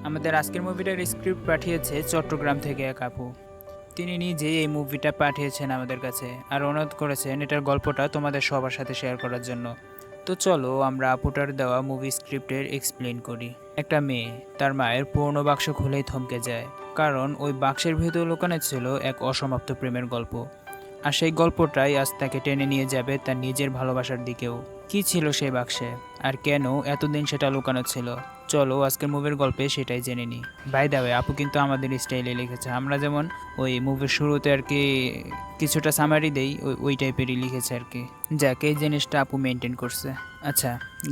আমাদের আজকের মুভিটার স্ক্রিপ্ট পাঠিয়েছে চট্টগ্রাম থেকে এক আপু। তিনি নিজেই এই মুভিটা পাঠিয়েছেন আমাদের কাছে আর অনুরোধ করেছেন এটার গল্পটা তোমাদের সবার সাথে শেয়ার করার জন্য। তো চলো আমরা আপুটার দেওয়া মুভি স্ক্রিপ্টের এক্সপ্লেন করি। একটা মেয়ে তার মায়ের পুরনো বাক্স খুলেই থমকে যায়, কারণ ওই বাক্সের ভেতর লুকানো ছিল এক অসমাপ্ত প্রেমের গল্প। আর সেই গল্পটাই আজ তাকে টেনে নিয়ে যাবে তার নিজের ভালোবাসার দিকেও। কি ছিল সেই বাক্সে আর কেন এতদিন সেটা লুকানো ছিল, চলো আজকের মুভির গল্পে সেটাই জেনে নিই। বাই দ্য ওয়ে, আপু কিন্তু আমাদের স্টাইলে লিখেছে, আমরা যেমন ওই মুভির শুরুতে আর কি কিছুটা সামারি দেই ওই টাইপেরই লিখেছে আর কি। যাক, এই জিনিসটা আপু মেনটেন করছে। আচ্ছা,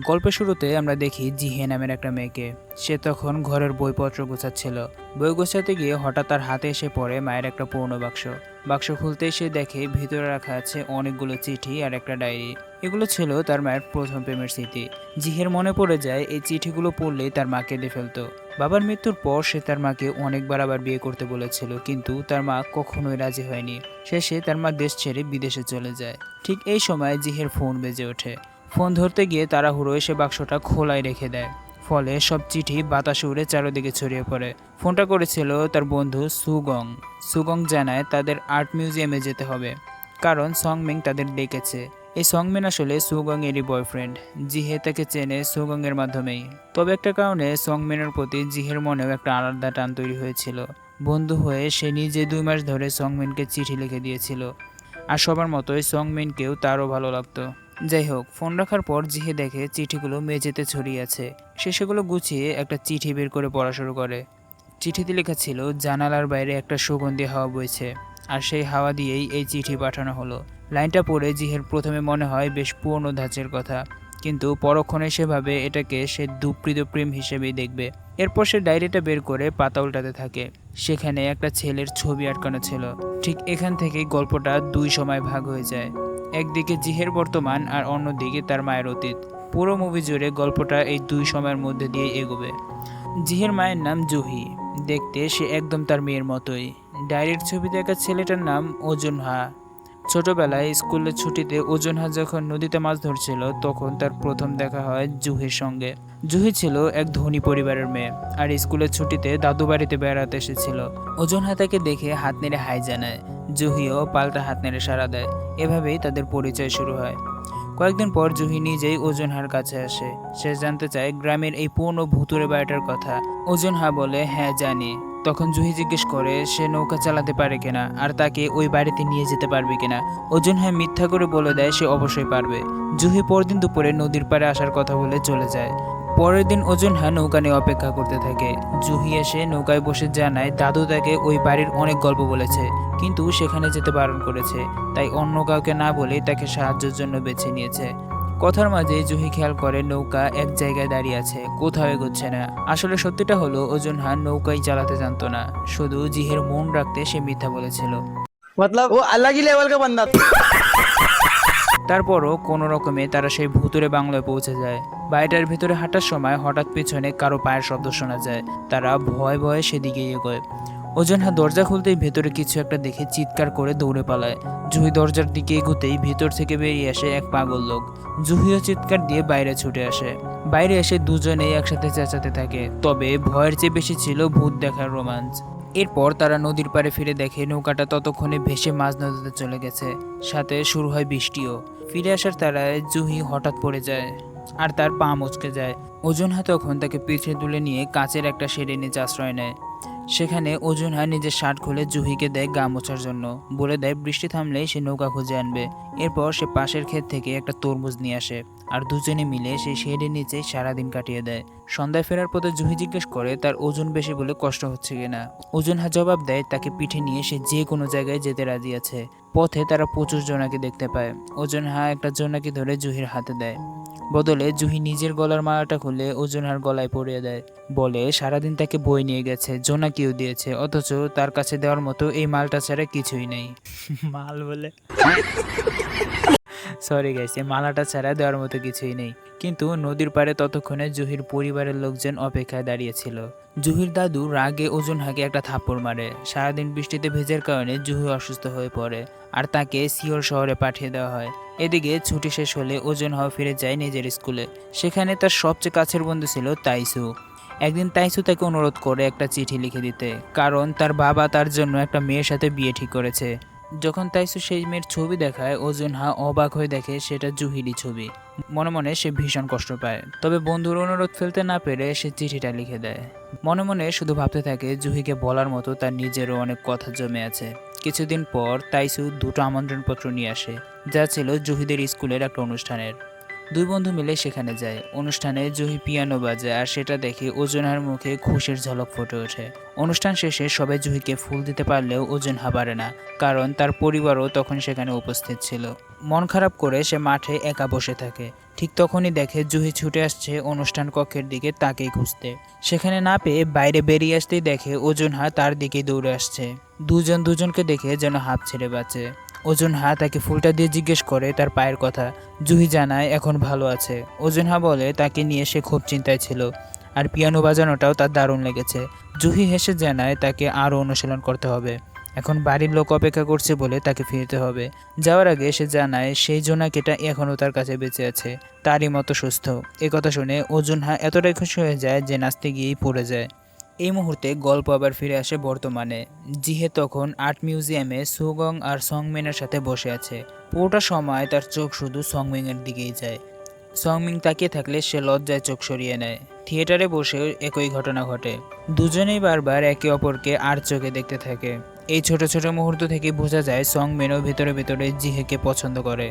গল্পের শুরুতে আমরা দেখি জিহে নামের একটা মেয়েকে। সে তখন ঘরের বইপত্র গোছাচ্ছিল। বই গোছাতে গিয়ে হঠাৎ তার হাতে এসে পড়ে মায়ের একটা পুরনো বাক্স। বাক্স খুলতেই সে দেখে ভিতরে রাখা আছে অনেকগুলো চিঠি আর একটা ডায়েরি। এগুলো ছিল তার মায়ের প্রথম প্রেমের স্মৃতি। জিহের মনে পড়ে যায় এই চিঠিগুলো পড়লেই তার মা কেঁদে ফেলতো। বাবার মৃত্যুর পর সে তার মাকে অনেকবার আবার বিয়ে করতে বলেছিল, কিন্তু তার মা কখনোই রাজি হয়নি। শেষে তার মা দেশ ছেড়ে বিদেশে চলে যায়। ঠিক এই সময় জিহের ফোন বেজে ওঠে। ফোন ধরতে গিয়ে তাড়াহুড়ো এসে বাক্সটা খোলায় রেখে দেয়। ফলে সব চিঠি বাতাসে উড়ে চারিদিকে ছড়িয়ে পড়ে। ফোনটা করেছিল তার বন্ধু সুগং। সুগং জানায় তাদের আর্ট মিউজিয়ামে যেতে হবে, কারণ সংমিং তাদের ডেকেছে। এই সংমিন আসলে সুগং এরই বয়ফ্রেন্ড। জিহে তাকে চেনে সুগং এর মাধ্যমেই। তবে একটা কারণে সংমিনের প্রতি জিহের মনেও একটা আলাদা টান তৈরি হয়েছিল। বন্ধু হয়ে সে নিজে 2 মাস ধরে সংমিনকে চিঠি লিখে দিয়েছিল। আর সবার মতোই সংমিনকেও তারও ভালো লাগতো। যাই হোক, ফোন রাখার পর জিহে দেখে চিঠিগুলো মেঝেতে ছড়িয়ে আছে। সে সেগুলো গুছিয়ে একটা চিঠি বের করে পড়া শুরু করে। চিঠিতে লেখা ছিল জানালার বাইরে একটা সুগন্ধি হাওয়া বইছে, আর সেই হাওয়া দিয়েই এই চিঠি পাঠানো হলো। লাইনটা পড়ে জিহের প্রথমে মনে হয় বেশ পুরনো ধাঁচের কথা, কিন্তু পরক্ষণে সে ভাবে এটাকে সে দুপ্রীত প্রেম হিসেবেই দেখবে। এরপর সে ডায়েরিটা বের করে পাতা উল্টাতে থাকে। সেখানে একটা ছেলের ছবি আটকানো ছিল। ঠিক এখান থেকেই গল্পটা 2 সময় ভাগ হয়ে যায়। একদিকে জিহের বর্তমান আর অন্যদিকে তার মায়ের অতীত। পুরো মুভি জুড়ে গল্পটা এই 2 সময়ের মধ্যে দিয়ে এগোবে। জিহের মায়ের নাম জুহি। দেখতে সে একদম তার মেয়ের মতোই। ডায়েরির ছবিতে একা ছেলেটার নাম ওজনহা। ছোটবেলায় স্কুলের ছুটিতে ওজনহা যখন নদীতে মাছ ধরছিল, তখন তার প্রথম দেখা হয় জুহির সঙ্গে। জুহি ছিল এক ধনী পরিবারের মেয়ে, আর স্কুলের ছুটিতে দাদু বাড়িতে বেড়াতে এসেছিল। ওজনহা তাকে দেখে হাত নেড়ে হাই জানায়। জুহিও পাল্টা হাত নেড়ে সাড়া দেয়। এভাবেই তাদের পরিচয় শুরু হয়। কয়েকদিন পর জুহি নিজেই ওজনহার কাছে আসে। সে জানতে চায় গ্রামের এই পুরনো ভুতুরে বাড়িটার কথা। ওজনহা বলে হ্যাঁ জানি। তখন জুহি জিজ্ঞেস করে সে নৌকা চালাতে পারে কিনা আর তাকে ওই বাড়িতে নিয়ে যেতে পারবে কিনা। ওজনহা মিথ্যা করে বলে দেয় সে অবশ্যই পারবে। জুহি পরদিন দুপুরে নদীর পাড়ে আসার কথা বলে চলে যায়। পরের দিন ওজনহা নৌকা নিয়ে অপেক্ষা করতে থাকে। জুহি এসে নৌকায় বসে জানায় দাদু তাকে ওই বাড়ির অনেক গল্প বলেছে, কিন্তু সেখানে যেতে বারণ করেছে। তাই অন্য কাউকে না বলে তাকে সাহায্যের জন্য বেছে নিয়েছে। কথার মাঝে জুহি খেয়াল করে নৌকা এক জায়গায় দাঁড়িয়ে আছে, কোথাও এগোচ্ছে না। আসলে সত্যিটা হলো ওজনহা নৌকাই চালাতে জানতো না, শুধু জিহের মন রাখতে সে মিথ্যা বলেছিল। मतलब वो अलग ही लेवल का बंदा था। তারপরও কোনো রকমে তারা সেই ভুতুরে বাংলায় পৌঁছে যায়। বাড়িটার ভিতরে হাঁটার সময় হঠাৎ পেছনে কারো পায়ের শব্দ শোনা যায়। তারা ভয়ে ভয়ে সেদিকে এগোয়। ওজনহা দরজা খুলতেই ভেতরে কিছু একটা দেখে চিৎকার করে দৌড়ে পালায়। জুহি দরজার দিকে এগোতেই ভিতর থেকে বেরিয়ে আসে এক পাগল লোক। জুহিও চিৎকার দিয়ে বাইরে ছুটে আসে। বাইরে এসে দুজনেই একসাথে চেঁচাতে থাকে, তবে ভয়ের চেয়ে বেশি ছিল ভূত দেখার রোমাঞ্চ। এরপর তারা নদীর পাড়ে ফিরে দেখে নৌকাটা ততক্ষণে ভেসে মাঝ নদীতে চলে গেছে। সাথে শুরু হয় বৃষ্টিও। ফিরে আসার তাড়ায় জুহি হঠাৎ পড়ে যায় আর তার পা মচকে যায়। ওজনহা তখন তাকে পিঠে তুলে নিয়ে কাচের একটা শেডে নিচে আশ্রয় নেয়। সেখানে ওজনহা নিজের শার্ট খুলে জুহিকে দেয় গা মোছার জন্য, বলে দেয় বৃষ্টি থামলেই সে নৌকা খুঁজে আনবে। এরপর সে পাশের ক্ষেত থেকে একটা তরমুজ নিয়ে আসে, আর দুজনে মিলে সেই শেডের নিচে সারাদিন কাটিয়ে দেয়। সন্ধ্যায় ফেরার পথে জুহি জিজ্ঞেস করে তার ওজন বেশি বলে কষ্ট হচ্ছে কিনা। ওজনহা জবাব দেয় তাকে পিঠে নিয়ে সে যে কোনো জায়গায় যেতে রাজি আছে। পথে তারা প্রচুর জোনাকি দেখতে পায়। ওজনহা একটা জোনাকি ধরে জুহির হাতে দেয়। বদলে জুহি নিজের গলার মালাটা খুলে ওজনহার গলায় পরিয়ে দেয়। বলে সারাদিন তাকে বই নিয়ে গেছে, জোনাকিও দিয়েছে, অথচ তার কাছে দেওয়ার মতো এই মালটা ছাড়া কিছুই নেই। মাল বলে সরি গাইস, এই মালাটা ছাড়া দেওয়ার মতো কিছুই নেই। কিন্তু নদীর পাড়ে ততক্ষণে জুহির পরিবারের লোকজন অপেক্ষায় দাঁড়িয়েছিল। জুহির দাদু রাগে ওজনহাকে একটা থাপ্পড় মারে। সারাদিন বৃষ্টিতে ভেজার কারণে জুহি অসুস্থ হয়ে পড়ে আর তাকে সিওল শহরে পাঠিয়ে দেওয়া হয়। এদিকে ছুটি শেষ হলে ওজনহাও ফিরে যায় নিজের স্কুলে। সেখানে তার সবচেয়ে কাছের বন্ধু ছিল তাইসু। একদিন তাইসু তাকে অনুরোধ করে একটা চিঠি লিখে দিতে, কারণ তার বাবা তার জন্য একটা মেয়ের সাথে বিয়ে ঠিক করেছে। যখন তাইসু সেই মেয়ের ছবি দেখায়, ওজুনহা অবাক হয়ে দেখে সেটা জুহিরই ছবি। মনে মনে সে ভীষণ কষ্ট পায়, তবে বন্ধুর অনুরোধ ফেলতে না পেরে সে চিঠিটা লিখে দেয়। মনে মনে শুধু ভাবতে থাকে জুহিকে বলার মতো তার নিজেরও অনেক কথা জমে আছে। কিছুদিন পর তাইসু দুটো আমন্ত্রণপত্র নিয়ে আসে, যা ছিল জুহিদের স্কুলের একটা অনুষ্ঠানের। দুই বন্ধু মিলে সেখানে যায়। অনুষ্ঠানে জুহি পিয়ানো বাজায়, আর সেটা দেখে ওজনহার মুখে খুশির ঝলক ফুটে ওঠে। অনুষ্ঠান শেষে সবাই জুহিকে ফুল দিতে পারলেও ওজনহা পারে না, কারণ তার পরিবারও তখন সেখানে উপস্থিত ছিল। মন খারাপ করে সে মাঠে একা বসে থাকে। ঠিক তখনই দেখে জুহি ছুটে আসছে অনুষ্ঠান কক্ষের দিকে, তাকেই খুঁজতে। সেখানে না পেয়ে বাইরে বেরিয়ে আসতেই দেখে ওজনহা তার দিকে দৌড়ে আসছে। দুজন দুজনকে দেখে যেন হাঁপ ছেড়ে বাঁচে। ওজনহা তাকে ফুলটা দিয়ে জিজ্ঞেস করে তার পায়ের কথা। জুহি জানায় এখন ভালো আছে। ওজনহা বলে তাকে নিয়ে সে খুব চিন্তায় ছিল, আর পিয়ানো বাজানোটাও তার দারুণ লেগেছে। জুহি হেসে জানায় তাকে আরও অনুশীলন করতে হবে, এখন বাড়ির লোক অপেক্ষা করছে বলে তাকে ফিরতে হবে। যাওয়ার আগে সে জানায় সেই জোনাকিটা এখনও তার কাছে বেঁচে আছে, তারই মতো সুস্থ। কথা শুনে ওজনহা এতটাই খুশি হয়ে যায় যে নাচতে গিয়েই পড়ে যায়। এই মুহূর্তে গল্প আবার ফিরে আসে বর্তমানে। জিহে তখন আর্ট মিউজিয়ামে সুগং আর সংমিনের সাথে বসে আছে। পুরোটা সময় তার চোখ শুধু সংমিংয়ের দিকেই যায়। সংমিং তাকিয়ে থাকলে সে লজ্জায় চোখ সরিয়ে নেয়। থিয়েটারে বসে একই ঘটনা ঘটে। দুজনেই বারবার একে অপরকে আর চোখে দেখতে থাকে। এই ছোট ছোট মুহূর্ত থেকে বোঝা যায় সংমিনও ভেতরে ভেতরে জিহেকে পছন্দ করে।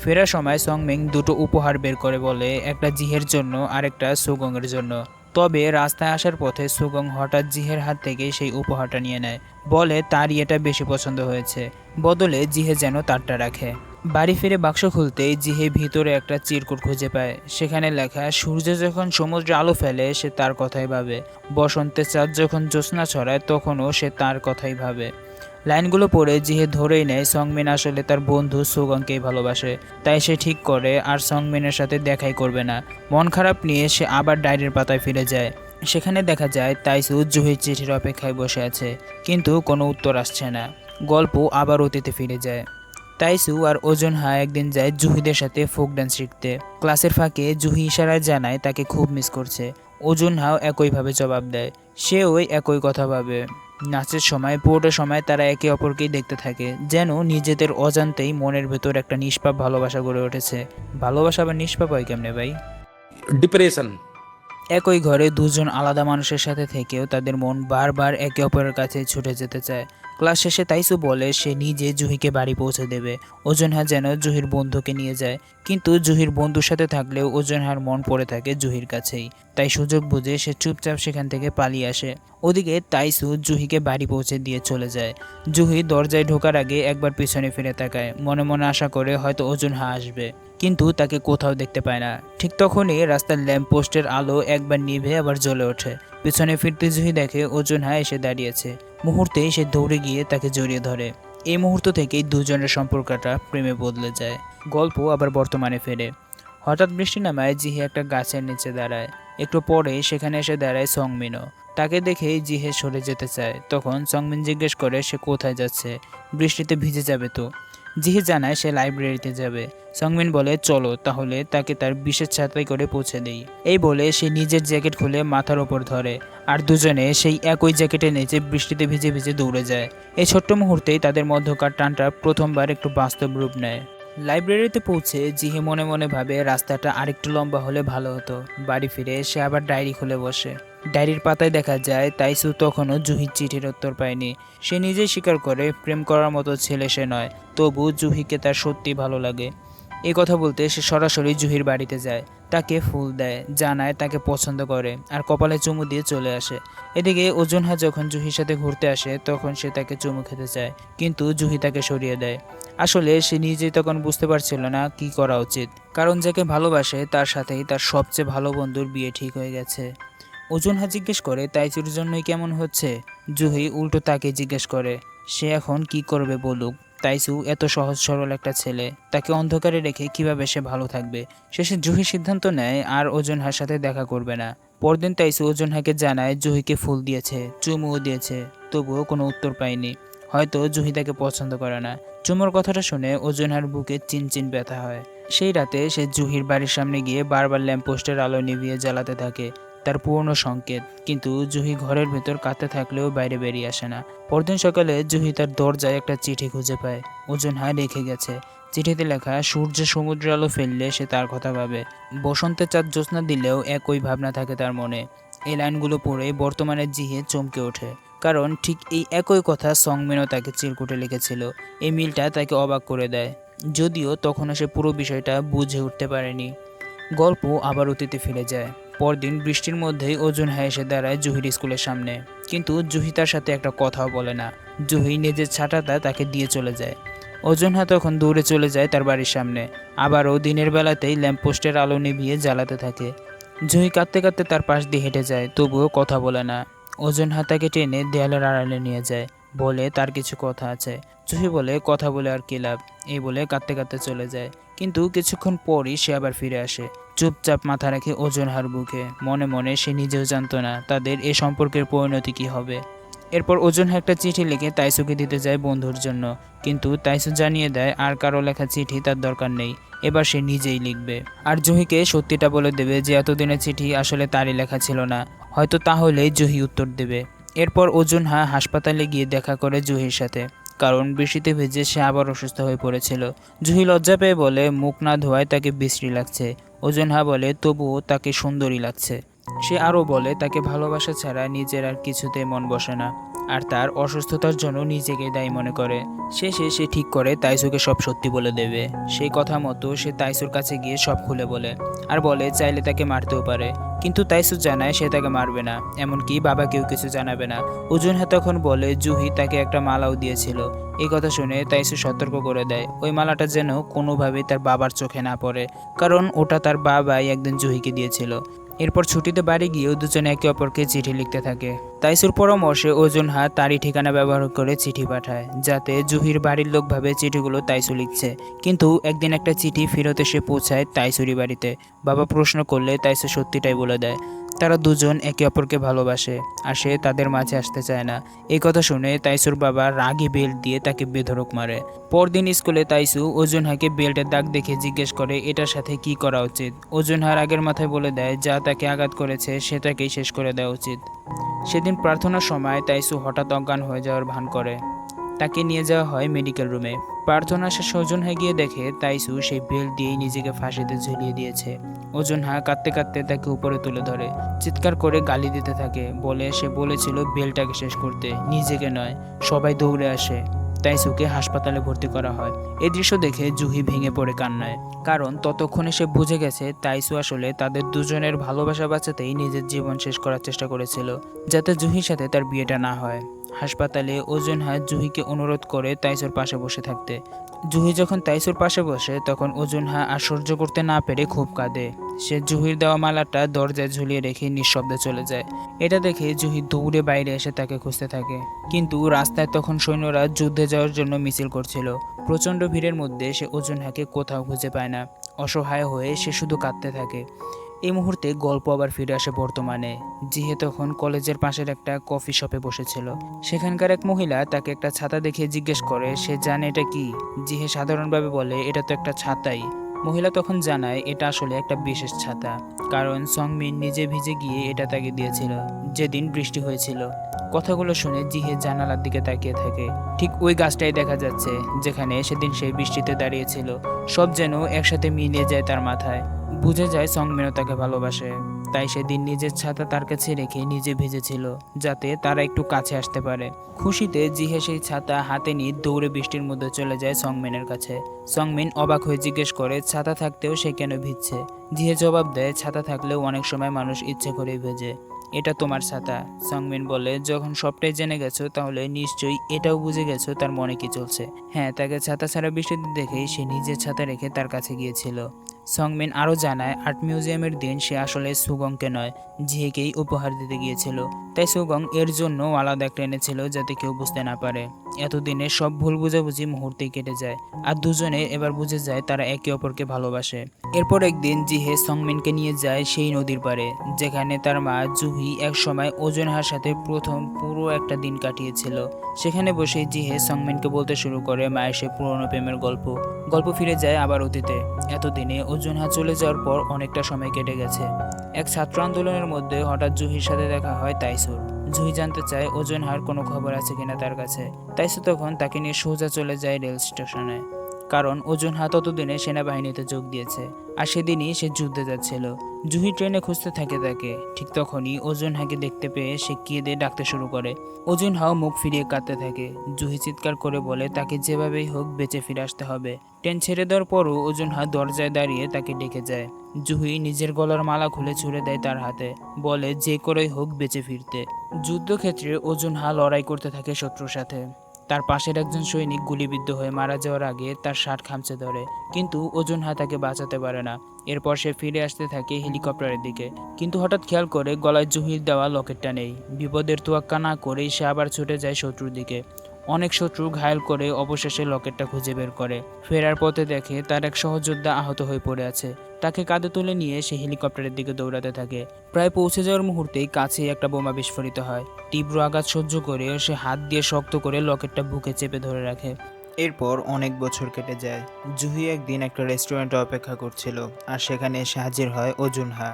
ফেরার সময় সংমিং দুটো উপহার বের করে বলে, একটা জিহের জন্য আর একটা সুগংয়ের জন্য। তবে রাস্তায় আসার পথে সুগং হঠাৎ জিহের হাত থেকে সেই উপহারটা নিয়ে নেয়, বলে তারই এটা বেশি পছন্দ হয়েছে, বদলে জিহে যেন তারটা রাখে। বাড়ি ফিরে বাক্স খুলতেই জিহে ভিতরে একটা চিরকুট খুঁজে পায়। সেখানে লেখা, সূর্য যখন সমুদ্রে আলো ফেলে সে তার কথাই ভাবে, বসন্তে চাঁদ যখন জ্যোৎস্না ছড়ায় তখনও সে তার কথাই ভাবে। লাইনগুলো পড়ে জিহে ধরেই নেয় সংমিন আসলে তার বন্ধু সুগংকেই ভালোবাসে। তাই সে ঠিক করে আর সংমিনের সাথে দেখাই করবে না। মন খারাপ নিয়ে সে আবার ডায়েরির পাতায় ফিরে যায়। সেখানে দেখা যায় তাইসু জুহির চিঠির অপেক্ষায় বসে আছে, কিন্তু কোনো উত্তর আসছে না। গল্প আবার অতীতে ফিরে যায়। তাইসু আর ওজনহা একদিন যায় জুহিদের সাথে ফোক ডান্স শিখতে। ক্লাসের ফাঁকে জুহি ইশারায় জানায় তাকে খুব মিস করছে। ওজনহাও একইভাবে জবাব দেয়, সে ওই একই কথা ভাবে। নাচের সময় পুরোটা সময় তারা একে অপরকেই দেখতে থাকে, যেন নিজেদের অজান্তেই মনের ভেতর একটা নিষ্পাপ ভালোবাসা গড়ে উঠেছে। ভালোবাসা আবার নিষ্পাপ হয় কেমনে ভাই? ডিপ্রেশন। একই ঘরে দুজন আলাদা মানুষের সাথে থেকেও তাদের মন বারবার একে অপরের কাছে ছুটে যেতে চায়। ক্লাস শেষে তাইসু বলে সে নিজে জুহিকে বাড়ি পৌঁছে দেবে। ওজনহা যেন জুহির বন্ধুকে নিয়ে যায়, কিন্তু জুহির বন্ধুর সাথে থাকলেও ওজনহার মন পড়ে থাকে জুহির কাছেই। তাই সুযোগ বুঝে সে চুপচাপ সেখান থেকে পালিয়ে আসে। ওদিকে তাইসু জুহিকে বাড়ি পৌঁছে দিয়ে চলে যায়। জুহি দরজায় ঢোকার আগে একবার পিছনে ফিরে তাকায়, মনে মনে আশা করে হয়তো ওজনহা আসবে, কিন্তু তাকে কোথাও দেখতে পায় না। ঠিক তখনই রাস্তার ল্যাম্প পোস্টের আলো একবার নিভে আবার জ্বলে ওঠে। পিছনে ফিরতে জুহি দেখে ওজনহা এসে দাঁড়িয়েছে। মুহূর্তেই সে দৌড়ে গিয়ে তাকে জড়িয়ে ধরে। এই মুহূর্ত থেকেই দুজনের সম্পর্কটা প্রেমে বদলে যায়। গল্প আবার বর্তমানে ফেরে। হঠাৎ বৃষ্টি নামায় জিহি একটা গাছের নিচে দাঁড়ায়। একটু পরে সেখানে এসে দাঁড়ায় সংমিনও। তাকে দেখেই জিহে সরে যেতে চায়। তখন সংমিন জিজ্ঞেস করে সে কোথায় যাচ্ছে, বৃষ্টিতে ভিজে যাবে তো। জিহি জানায় সে লাইব্রেরিতে যাবে। সংমিন বলে চলো তাহলে তাকে তার বিশেষ ছাতায় করে পৌঁছে দেই। এই বলে সে নিজের জ্যাকেট খুলে মাথার ওপর ধরে, আর দুজনে সেই একই জ্যাকেটের নিচে বৃষ্টিতে ভিজে ভিজে দৌড়ে যায়। এই ছোট্ট মুহূর্তেই তাদের মধ্যকার টানটা প্রথমবার একটু বাস্তব রূপ নেয়। লাইব্রেরিতে পৌঁছে জিহি মনে মনে ভাবে রাস্তাটা আরেকটু লম্বা হলে ভালো হতো। বাড়ি ফিরে সে আবার ডায়েরি খুলে বসে। ডায়েরির পাতায় দেখা যায় তাইসু তখনও জুহির চিঠির উত্তর পায়নি। সে নিজেই স্বীকার করে প্রেম করার মতো ছেলে সে নয়, তবু জুহিকে তার সত্যি ভালো লাগে। এই কথা বলতে সে সরাসরি জুহির বাড়িতে যায়, তাকে ফুল দেয়, জানায় তাকে পছন্দ করে, আর কপালে চুমু দিয়ে চলে আসে। এদিকে ওজনহা যখন জুহির সাথে ঘুরতে আসে তখন সে তাকে চুমু খেতে চায়, কিন্তু জুহি তাকে সরিয়ে দেয়। আসলে সে নিজেই তখন বুঝতে পারছিল না কি করা উচিত, কারণ যাকে ভালোবাসে তার সাথেই তার সবচেয়ে ভালো বন্ধুর বিয়ে ঠিক হয়ে গেছে। ওজনহা জিজ্ঞেস করে তাইচুর জন্যই কেমন হচ্ছে। জুহি উল্টো তাকে জিজ্ঞেস করে সে এখন কি করবে বলুক। তাইসু এত সহজ সরল একটা ছেলে, তাকে অন্ধকারে রেখে কিভাবে সে ভালো থাকবে। শেষে জুহি সিদ্ধান্ত নেয় আর ওজনহার সাথে দেখা করবে না। পরদিন তাইসু ওজনহাকে জানায় জুহিকে ফুল দিয়েছে, চুমুও দিয়েছে, তবুও কোনো উত্তর পায়নি। হয়তো জুহি তাকে পছন্দ করে না। চুমুর কথাটা শুনে ওজনহার বুকে চিনচিন ব্যথা হয়। সেই রাতে সে জুহির বাড়ির সামনে গিয়ে বারবার ল্যাম্পপোস্টের আলো নিভিয়ে জ্বালাতে থাকে। তার পুরনো সংকেত। কিন্তু জুহি ঘরের ভেতর কাঁদতে থাকলেও বাইরে বেরিয়ে আসে না। পরদিন সকালে জুহি তার দরজায় একটা চিঠি খুঁজে পায়। ওজনহা রেখে গেছে। চিঠিতে লেখা, সূর্য সমুদ্রের আলো ফেললে সে তার কথা ভাবে, বসন্তের চাঁদ জ্যোৎস্না দিলেও একই ভাবনা থাকে তার মনে। এই লাইনগুলো পড়ে বর্তমানে জিহে চমকে ওঠে, কারণ ঠিক এই একই কথা সংমিনও তাকে চিরকুটে লিখেছিল। এই মিলটা তাকে অবাক করে দেয়, যদিও তখনও সে পুরো বিষয়টা বুঝে উঠতে পারেনি। গল্প আবার অতীতে ফিরে যায়। পরদিন বৃষ্টির মধ্যেই ওজনহা এসে দাঁড়ায় জুহির স্কুলের সামনে, কিন্তু জুহি তার সাথে একটা কথাও বলে না। জুহি নিজের ছাতাটা তাকে দিয়ে চলে যায়। ওজনহা তখন দৌড়ে চলে যায় তার বাড়ির সামনে। আবারও দিনের বেলাতেই ল্যাম্পপোস্টের আলো নিভিয়ে জ্বালাতে থাকে। জুহি কাঁদতে কাঁদতে তার পাশ দিয়ে হেঁটে যায়, তবুও কথা বলে না। ওজনহা তাকে টেনে দেয়ালের আড়ালে নিয়ে যায়, বলে তার কিছু কথা আছে। জুহি বলে, কথা বলে আর কি লাভ, এই বলে কাঁদতে কাঁদতে চলে যায়। কিন্তু কিছুক্ষণ পরই সে আবার ফিরে আসে, চুপচাপ মাথা রাখে ওজনহার বুকে। মনে মনে সে নিজেও জানতো না তাদের এ সম্পর্কের পরিণতি কি হবে। এরপর ওজনহা একটা চিঠি লিখে তাইসুকে দিতে যায় বন্ধুর জন্য, কিন্তু তাইসু জানিয়ে দেয় আর কারো লেখা চিঠি তার দরকার নেই, এবার সে নিজেই লিখবে। আর জুহিকে সত্যিটা বলে দেবে যে এতদিনের চিঠি আসলে তারই লেখা ছিল না, হয়তো তাহলেই জুহি উত্তর দেবে। এরপর ওজনহা হাসপাতালে গিয়ে দেখা করে জুহির সাথে, কারণ বৃষ্টিতে ভিজে সে আবার অসুস্থ হয়ে পড়েছিল। জুহি লজ্জা পেয়ে বলে মুখ না ধোয়ায় তাকে বিশ্রী লাগছে। ওজনহা বলে তবুও তাকে সুন্দরী লাগছে। সে আরও বলে তাকে ভালোবাসা ছাড়া নিজের আর কিছুতে মন বসে না, আর তার অসুস্থতার জন্য নিজেকে দায়ী মনে করে। শেষে সে ঠিক করে তাইসুকে সব সত্যি বলে দেবে। সেই কথা মতো সে তাইসুর কাছে গিয়ে সব খুলে বলে, আর বলে চাইলে তাকে মারতেও পারে। কিন্তু তাইসু জানায় সে তাকে মারবে না, এমনকি বাবাকেও কিছু জানাবে না। ওজনহা তখন বলে জুহি তাকে একটা মালাও দিয়েছিল। এই কথা শুনে তাইসু সতর্ক করে দেয় ওই মালাটা যেন কোনোভাবেই তার বাবার চোখে না পড়ে, কারণ ওটা তার বাবাই একদিন জুহিকে দিয়েছিল। এরপর ছুটিতে বাড়ি গিয়েও দুজনে একে অপরকে চিঠি লিখতে থাকে। তাইসুর পরামর্শে ওজনহা তারই ঠিকানা ব্যবহার করে চিঠি পাঠায়, যাতে জুহির বাড়ির লোক ভাবে চিঠিগুলো তাইসু লিখছে। কিন্তু একদিন একটা চিঠি ফেরত এসে পৌঁছায় তাইসুরি বাড়িতে। বাবা প্রশ্ন করলে তাইসু সত্যিটাই বলে দেয়, তারা দুজন একে অপরকে ভালোবাসে আর সে তাদের মাঝে আসতে চায় না। এই কথা শুনে তাইসুর বাবা রাগী বেল্ট দিয়ে তাকে বেধড়ক মারে। পরদিন স্কুলে তাইসু ওজনহাকে বেল্টের দাগ দেখে জিজ্ঞেস করে এটার সাথে কি করা উচিত। ওজনহা রাগের মাথায় বলে দেয় যা তাকে আঘাত করেছে সেটাকেই শেষ করে দেওয়া উচিত। সেদিন প্রার্থনার সময় তাইসু হঠাৎ অজ্ঞান হয়ে যাওয়ার ভান করে। তাকে নিয়ে যাওয়া হয় মেডিকেল রুমে। প্রার্থনা শেষে ওজনহা গিয়ে দেখে তাইসু সেই বেল্ট দিয়েই নিজেকে ফাঁসিতে ঝুলিয়ে দিয়েছে। ওজনহা কাঁদতে কাঁদতে তাকে উপরে তুলে ধরে, চিৎকার করে গালি দিতে থাকে, বলে সে বলেছিল বেল্টটাকে শেষ করতে, নিজেকে নয়। সবাই দৌড়ে আসে। তাইসুকে হাসপাতালে ভর্তি করা হয়। এই দৃশ্য দেখে জুহি ভেঙে পড়ে কান্নায়, কারণ ততক্ষণে সে বুঝে গেছে তাইসু আসলে তাদের দুজনের ভালোবাসা বাঁচাতেই নিজের জীবন শেষ করার চেষ্টা করেছিল, যাতে জুহির সাথে তার বিয়েটা না হয়। হাসপাতালে ওজনহা জুহিকে অনুরোধ করে তাইসুর পাশে বসে থাকতে। জুহি যখন তাইসুর পাশে বসে তখন ওজনহা আর সহ্য করতে না পেরে খুব কাঁদে। সে জুহির দেওয়া মালাটা দরজায় ঝুলিয়ে রেখে নিঃশব্দে চলে যায়। এটা দেখে জুহি দৌড়ে বাইরে এসে তাকে খুঁজতে থাকে, কিন্তু রাস্তায় তখন সৈন্যরা যুদ্ধে যাওয়ার জন্য মিছিল করছিল। প্রচণ্ড ভিড়ের মধ্যে সে ওজনহাকে কোথাও খুঁজে পায় না। অসহায় হয়ে সে শুধু কাঁদতে থাকে। এই মুহূর্তে গল্প আবার ফিরে আসে বর্তমানে। জিহে তখন কলেজের পাশের একটা কফি শপে বসেছিল। সেখানকার এক মহিলা তাকে একটা ছাতা দেখিয়ে জিজ্ঞেস করে সে জানে এটা কি। জিহে সাধারণভাবে বলে এটা তো একটা ছাতাই। মহিলা তখন জানায় এটা আসলে একটা বিশেষ ছাতা, কারণ সংমিন নিজে ভিজে গিয়ে এটা তাকে দিয়েছিল যেদিন বৃষ্টি হয়েছিল। কথাগুলো শুনে জিহে জানালার দিকে তাকিয়ে থাকে। ঠিক ওই গাছটাই দেখা যাচ্ছে যেখানে সেদিন সে বৃষ্টিতে দাঁড়িয়েছিল। সব যেন একসাথে মিলিয়ে যায় তার মাথায়। বুঝে যায় সংমিনও তাকে ভালোবাসে, তাই সেদিন নিজের ছাতা তার কাছে রেখে নিজে ভিজেছিল, যাতে তারা একটু কাছে আসতে পারে। খুশিতে জিহে সেই ছাতা হাতে নিয়ে দৌড়ে বৃষ্টির মধ্যে চলে যায় সংমিনের কাছে। সংমিন অবাক হয়ে জিজ্ঞেস করে ছাতা থাকতেও সে কেন ভিজছে। জিহে জবাব দেয় ছাতা থাকলেও অনেক সময় মানুষ ইচ্ছে করেই ভেজে। এটা তোমার ছাতা। সংমিন বলে যখন সবটাই জেনে গেছো তাহলে নিশ্চয়ই এটাও বুঝে গেছো তার মনে কি চলছে। হ্যাঁ, তাকে ছাতা ছাড়া বৃষ্টিতে দেখেই সে নিজের ছাতা রেখে তার কাছে গিয়েছিল। সংমিন আরও জানায় আর্ট মিউজিয়ামের দিন সে আসলে সুগংকে নয় জিহেকেই উপহার দিতে গিয়েছিল, তাই সুগং এর জন্য আলাদা একটা এনেছিল যাতে কেউ বুঝতে না পারে। এতদিনে সব ভুল বুঝাবুঝি মুহূর্তেই কেটে যায়, আর দুজনে এবার বুঝে যায় তারা একে অপরকে ভালোবাসে। এরপর একদিন জিহে সংমিনকে নিয়ে যায় সেই নদীর পাড়ে যেখানে তার মা জুহি একসময় ওজনহার সাথে প্রথম পুরো একটা দিন কাটিয়েছিল। সেখানে বসে জিহে সংমিনকে বলতে শুরু করে মায়ের সে পুরনো প্রেমের গল্প। গল্প ফিরে যায় আবার অতীতে। এতদিনে অজুনহা চলে যাওয়ার পর অনেকটা সময় কেটে গেছে। এক ছাত্র আন্দোলনের মধ্যে হঠাৎ জুহির সাথে দেখা হয় তাইসুর। জুহি জানতে চায় অজুনহার কোনো খবর আছে কিনা তার কাছে। তাইসু তখন তাকে নিয়ে সোজা চলে যায় রেল স্টেশনে, কারণ অজুনহা ততদিনে সেনাবাহিনীতে যোগ দিয়েছে আর সেদিনই সে যুদ্ধে যাচ্ছিল। জুহি ট্রেনে খুঁজতে থাকে তাকে। ঠিক তখনই অজুনহাকে দেখতে পেয়ে সে কেঁদে ডাকতে শুরু করে। অজুনহাও মুখ ফিরিয়ে কাঁদতে থাকে। জুহি চিৎকার করে বলে তাকে যেভাবেই হোক বেঁচে ফিরে আসতে হবে। ট্রেন ছেড়ে দেওয়ার পরও অজুনহা দরজায় দাঁড়িয়ে তাকে ডেকে যায়। জুহি নিজের গলার মালা খুলে ছুঁড়ে দেয় তার হাতে, বলে যে করেই হোক বেঁচে ফিরতে। যুদ্ধক্ষেত্রে অজুনহা লড়াই করতে থাকে শত্রুর সাথে। তার পাশের একজন সৈনিক গুলিবিদ্ধ হয়ে মারা যাওয়ার আগে তার শার্ট খামচে ধরে, কিন্তু অজুনহা তাকে বাঁচাতে পারে না। এরপর সে ফিরে আসতে থাকে হেলিকপ্টারের দিকে, কিন্তু হঠাৎ খেয়াল করে গলায় জুহির দেওয়া লকেটটা নেই। বিপদের তোয়াক্কা না করেই সে আবার ছুটে যায় শত্রুর দিকে। অনেক শত্রু ঘায়েল করে অবশেষে লকেটটা খুঁজে বের করে। ফেরার পথে দেখে তার এক সহযোদ্ধা আহত হয়ে পড়ে আছে। তাকে কাঁধে তুলে নিয়ে সে হেলিকপ্টারের দিকে দৌড়াতে থাকে। প্রায় পৌঁছে যাওয়ার মুহূর্তেই কাছেই একটা বোমা বিস্ফোরিত হয়। তীব্র আঘাত সহ্য করে সে হাত দিয়ে শক্ত করে লকেটটা বুকে চেপে ধরে রাখে। এরপর অনেক বছর কেটে যায়। জুহি একদিন একটা রেস্টুরেন্টে অপেক্ষা করছিল, আর সেখানে এসে হাজির হয় অজুনহা।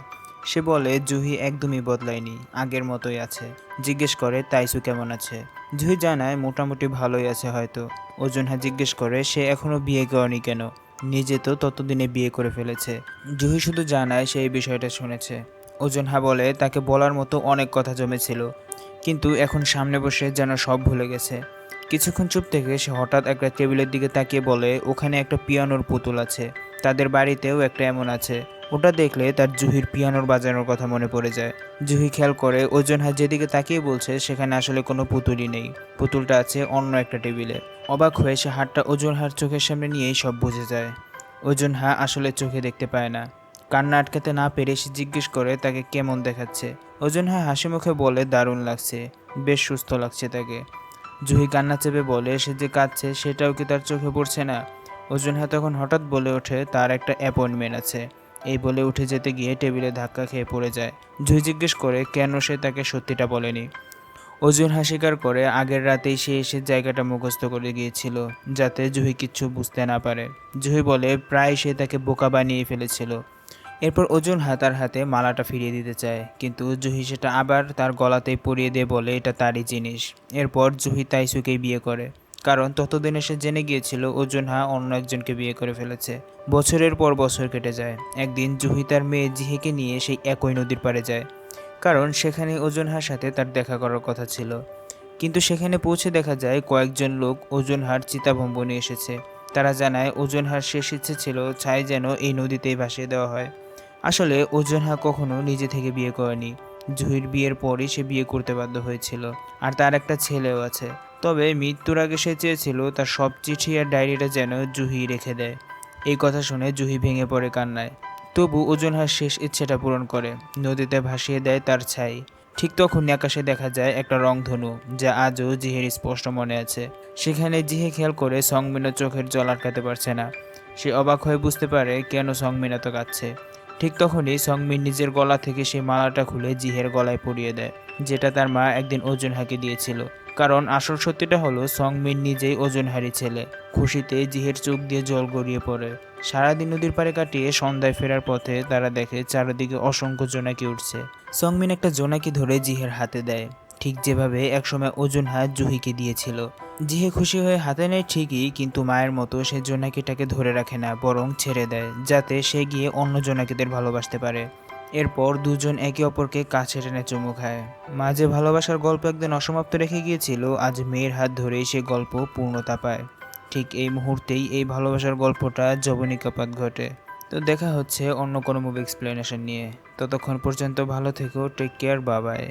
সে বলে জুহি একদমই বদলায়নি, আগের মতোই আছে। জিজ্ঞেস করে তাইসু কেমন আছে। জুহি জানায় মোটামুটি ভালোই আছে হয়তো। অজুনহা জিজ্ঞেস করে সে এখনো বিয়ে করেনি কেন, নিজে তো ততদিনে বিয়ে করে ফেলেছে। জুহি শুধু জানায় সে এই বিষয়টা শুনেছে। অজুনহা বলে তাকে বলার মতো অনেক কথা জমেছিল, কিন্তু এখন সামনে বসে যেন সব ভুলে গেছে। কিছুক্ষণ চুপ থেকে সে হঠাৎ একটা টেবিলের দিকে তাকিয়ে বলে ওখানে একটা পিয়ানোর পুতুল আছে, তাদের বাড়িতেও একটা এমন আছে। ওটা দেখলে তার জুহির পিয়ানোর বাজানোর কথা মনে পড়ে যায়। জুহি খেয়াল করে অজুনহা যেদিকে তাকিয়ে বলছে সেখানে আসলে কোনো পুতুলই নেই, পুতুলটা আছে অন্য একটা টেবিলে। অবাক হয়ে সে হাতটা অজুনহার চোখের সামনে নিয়েই সব বুঝে যায়। অজুনহা আসলে চোখে দেখতে পায় না। কান্না আটকাতে না পেরে সে জিজ্ঞেস করে তাকে কেমন দেখাচ্ছে। অজুনহা হাসি মুখে বলে দারুণ লাগছে, বেশ সুস্থ লাগছে তাকে। জুহি কান্না চেপে বলে সে যে কাঁদছে সেটাও কি তার চোখে পড়ছে না। অজুনহা তখন হঠাৎ বলে ওঠে তার একটা অ্যাপয়েন্টমেন্ট আছে। এই বলে উঠে যেতে গিয়ে টেবিলে ধাক্কা খেয়ে পড়ে যায়। জুহি জিজ্ঞেস করে কেন সে তাকে সত্যিটা বলেনি। অজুনহা স্বীকার করে আগের রাতেই সে এসে জায়গাটা মুখস্থ করে গিয়েছিল, যাতে জুহি কিচ্ছু বুঝতে না পারে। জুহি বলে প্রায় সে তাকে বোকা বানিয়ে ফেলেছিল। এরপর অজুনহা তার হাতে মালাটা ফিরিয়ে দিতে চায়, কিন্তু জুহি সেটা আবার তার গলাতেই পরিয়ে দিয়ে বলে এটা তারই জিনিস। এরপর জুহি তাইসুকেই বিয়ে করে, কারণ ততদিনে সে জেনে গিয়েছিল অজুনহা অন্য একজনকে বিয়ে করে ফেলেছে। বছরের পর বছর কেটে যায়। একদিন জুহি তার মেয়ে জিহিকে নিয়ে সেই একই নদীর পাড়ে যায়, কারণ সেখানে অজুনহার সাথে তার দেখা করার কথা ছিল। কিন্তু সেখানে পৌঁছে দেখা যায় কয়েকজন লোক অজুনহার চিতাভস্ম নিয়ে এসেছে। তারা জানায় অজুনহার শেষ ইচ্ছে ছিল ছাই যেন এই নদীতেই ভাসিয়ে দেওয়া হয়। আসলে অজুনহা কখনো নিজে থেকে বিয়ে করেনি। জুহির বিয়ের পরই সে বিয়ে করতে বাধ্য হয়েছিল, আর তার একটা ছেলেও আছে। তবে মৃত্যুর আগে সে চেয়েছিল তার সব চিঠি আর ডায়েরিটা যেন জুহি রেখে দেয়। এই কথা শুনে জুহি ভেঙে পড়ে কান্নায়। তবু অজুনহার শেষ ইচ্ছেটা পূরণ করে, নদীতে ভাসিয়ে দেয় তার ছাই। ঠিক তখনই আকাশে দেখা যায় একটা রংধনু, যা আজও জিহের স্পষ্ট মনে আছে। সেখানে জিহে খেয়াল করে সংমিনের চোখের জল আটকাতে পারছে না। সে অবাক হয়ে বুঝতে পারে কেন সংমিন এত কাঁদছে। ঠিক তখনই সংমিন নিজের গলা থেকে সেই মালাটা খুলে জিহের গলায় পরিয়ে দেয়, যেটা তার মা একদিন অজুনহাকে দিয়েছিল। কারণ আসল সত্যিটা হলো সংমিন নিজেই অজুনহারই ছেলে। খুশিতে জিহের চোখ দিয়ে জল গড়িয়ে পড়ে। সারাদিন নদীর পাড়ে কাটিয়ে সন্ধ্যায় ফেরার পথে তারা দেখে চারিদিকে অসংখ্য জোনাকি উঠছে। সংমিন একটা জোনাকি ধরে জিহের হাতে দেয়, ঠিক যেভাবে একসময় অজুনহা জুহিকে দিয়েছিল। জিহে খুশি হয়ে হাতে নেয় ঠিকই, কিন্তু মায়ের মতো সে জোনাকিটাকে ধরে রাখে না, বরং ছেড়ে দেয়, যাতে সে গিয়ে অন্য জোনাকিদের ভালোবাসতে পারে। এরপর দুজন একে অপরকে কাছে টেনে চুমু খায়। মা যে ভালোবাসার গল্প একদিন অসমাপ্ত রেখে গিয়েছিল, আজ মেয়ের হাত ধরেই সে গল্প পূর্ণতা পায়। ঠিক এই মুহূর্তেই এই ভালোবাসার গল্পটা যবনিকাপাত ঘটে। তো দেখা হচ্ছে অন্য কোনো মুভি এক্সপ্লেনেশন নিয়ে। ততক্ষণ পর্যন্ত ভালো থেকো, টেক কেয়ার, বাই বাই।